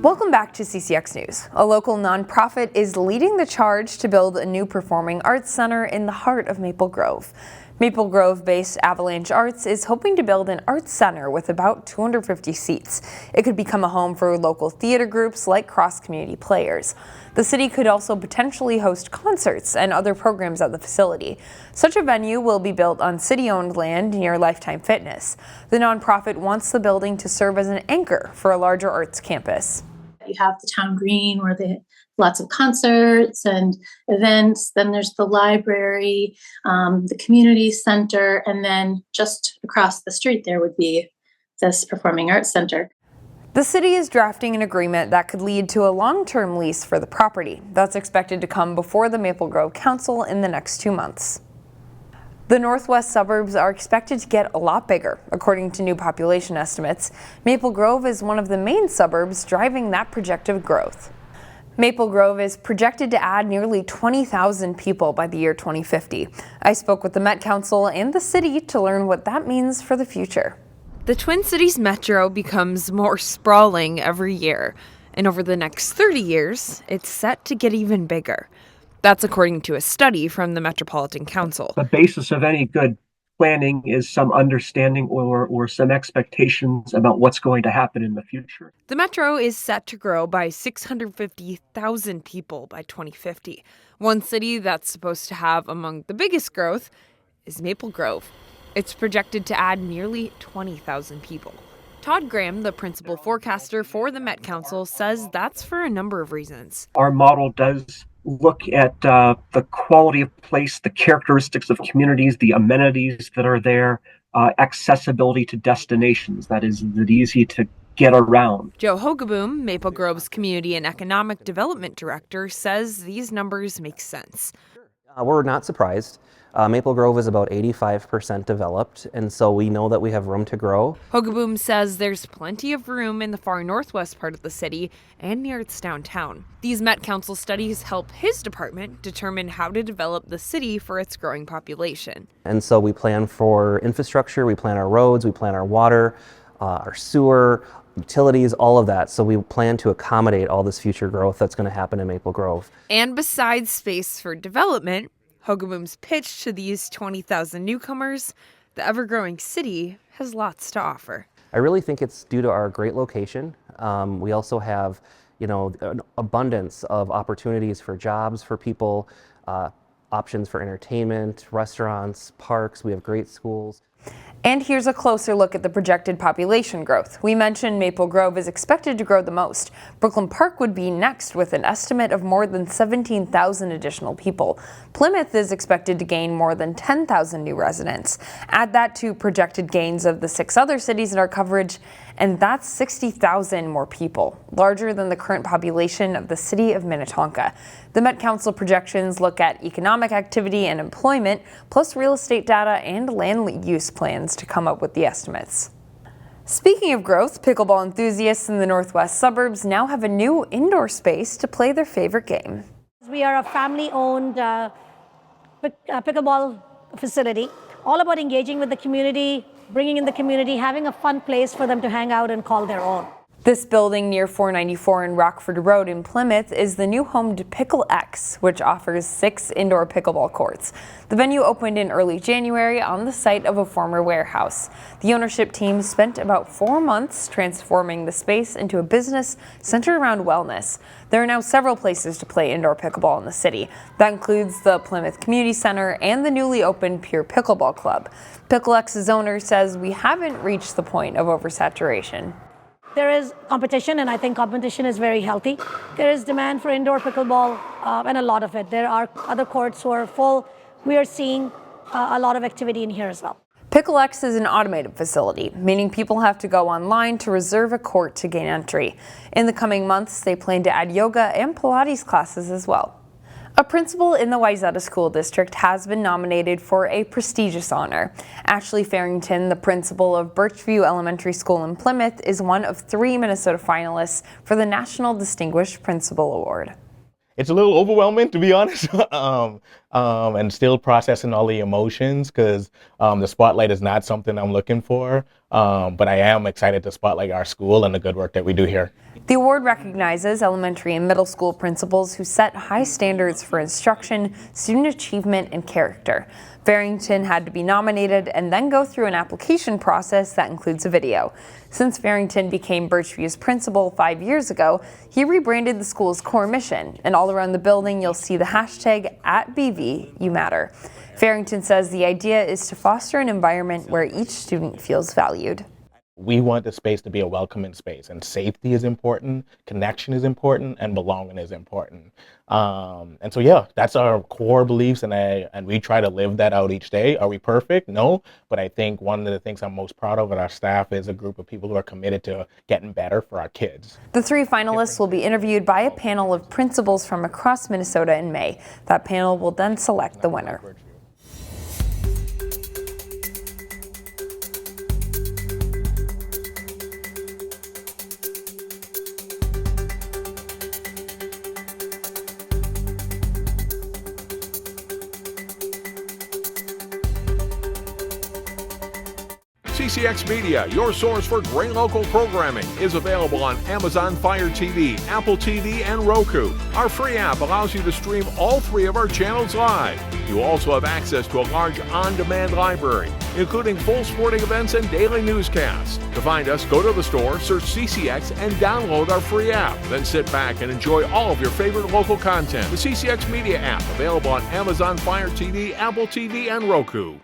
Welcome back to CCX News. A local nonprofit is leading the charge to build a new performing arts center in the heart of Maple Grove. Maple Grove-based Avalanche Arts is hoping to build an arts center with about 250 seats. It could become a home for local theater groups like cross-community players. The city could also potentially host concerts and other programs at the facility. Such a venue will be built on city-owned land near Lifetime Fitness. The nonprofit wants the building to serve as an anchor for a larger arts campus. You have the town green where they have lots of concerts and events. Then there's the library, the community center, and then just across the street there would be this performing arts center. The city is drafting an agreement that could lead to a long-term lease for the property. That's expected to come before the Maple Grove Council in the next 2 months. The northwest suburbs are expected to get a lot bigger, according to new population estimates. Maple Grove is one of the main suburbs driving that projected growth. Maple Grove is projected to add nearly 20,000 people by the year 2050. I spoke with the Met Council and the city to learn what that means for the future. The Twin Cities Metro becomes more sprawling every year, and over the next 30 years, it's set to get even bigger. That's according to a study from the Metropolitan Council. The basis of any good planning is some understanding or some expectations about what's going to happen in the future. The Metro is set to grow by 650,000 people by 2050. One city that's supposed to have among the biggest growth is Maple Grove. It's projected to add nearly 20,000 people. Todd Graham, the principal forecaster for the Met Council, says that's for a number of reasons. Our model does look at the quality of place, the characteristics of communities, the amenities that are there, accessibility to destinations, that is easy to get around. Joe Hogaboom, Maple Grove's Community and Economic Development Director, says these numbers make sense. We're not surprised. Maple Grove is about 85% developed, and so we know that we have room to grow. Hogaboom says there's plenty of room in the far northwest part of the city and near its downtown. These Met Council studies help his department determine how to develop the city for its growing population. And so we plan for infrastructure, we plan our roads, we plan our water, our sewer, utilities, all of that. So we plan to accommodate all this future growth that's going to happen in Maple Grove. And besides space for development, Hogaboom's pitch to these 20,000 newcomers, the ever-growing city has lots to offer. I really think it's due to our great location. We also have, an abundance of opportunities for jobs for people, options for entertainment, restaurants, parks. We have great schools. And here's a closer look at the projected population growth. We mentioned Maple Grove is expected to grow the most. Brooklyn Park would be next with an estimate of more than 17,000 additional people. Plymouth is expected to gain more than 10,000 new residents. Add that to projected gains of the 6 other cities in our coverage, and that's 60,000 more people, larger than the current population of the city of Minnetonka. The Met Council projections look at economic activity and employment, plus real estate data and land use plans to come up with the estimates. Speaking of growth, pickleball enthusiasts in the northwest suburbs now have a new indoor space to play their favorite game. We are a family-owned pickleball facility, all about engaging with the community, bringing in the community, having a fun place for them to hang out and call their own. This building near 494 and Rockford Road in Plymouth is the new home to PickleX, which offers 6 indoor pickleball courts. The venue opened in early January on the site of a former warehouse. The ownership team spent about 4 months transforming the space into a business centered around wellness. There are now several places to play indoor pickleball in the city. That includes the Plymouth Community Center and the newly opened Pure Pickleball Club. PickleX's owner says we haven't reached the point of oversaturation. There is competition, and I think competition is very healthy. There is demand for indoor pickleball, and a lot of it. There are other courts who are full. We are seeing a lot of activity in here as well. PickleX is an automated facility, meaning people have to go online to reserve a court to gain entry. In the coming months, they plan to add yoga and Pilates classes as well. A principal in the Wayzata School District has been nominated for a prestigious honor. Ashley Farrington, the principal of Birchview Elementary School in Plymouth, is one of 3 Minnesota finalists for the National Distinguished Principal Award. It's a little overwhelming, to be honest. and still processing all the emotions because the spotlight is not something I'm looking for. But I am excited to spotlight our school and the good work that we do here. The award recognizes elementary and middle school principals who set high standards for instruction, student achievement, and character. Farrington had to be nominated and then go through an application process that includes a video. Since Farrington became Birchview's principal 5 years ago, he rebranded the school's core mission, and all around the building you'll see the hashtag @BVYouMatter. Farrington says the idea is to foster an environment where each student feels valued. We want the space to be a welcoming space, and safety is important, connection is important, and belonging is important. And so, yeah, that's our core beliefs, and we try to live that out each day. Are we perfect? No, but I think one of the things I'm most proud of with our staff is a group of people who are committed to getting better for our kids. The 3 finalists will be interviewed by a panel of principals from across Minnesota in May. That panel will then select the winner. CCX Media, your source for great local programming, is available on Amazon Fire TV, Apple TV, and Roku. Our free app allows you to stream all 3 of our channels live. You also have access to a large on-demand library, including full sporting events and daily newscasts. To find us, go to the store, search CCX, and download our free app. Then sit back and enjoy all of your favorite local content. The CCX Media app, available on Amazon Fire TV, Apple TV, and Roku.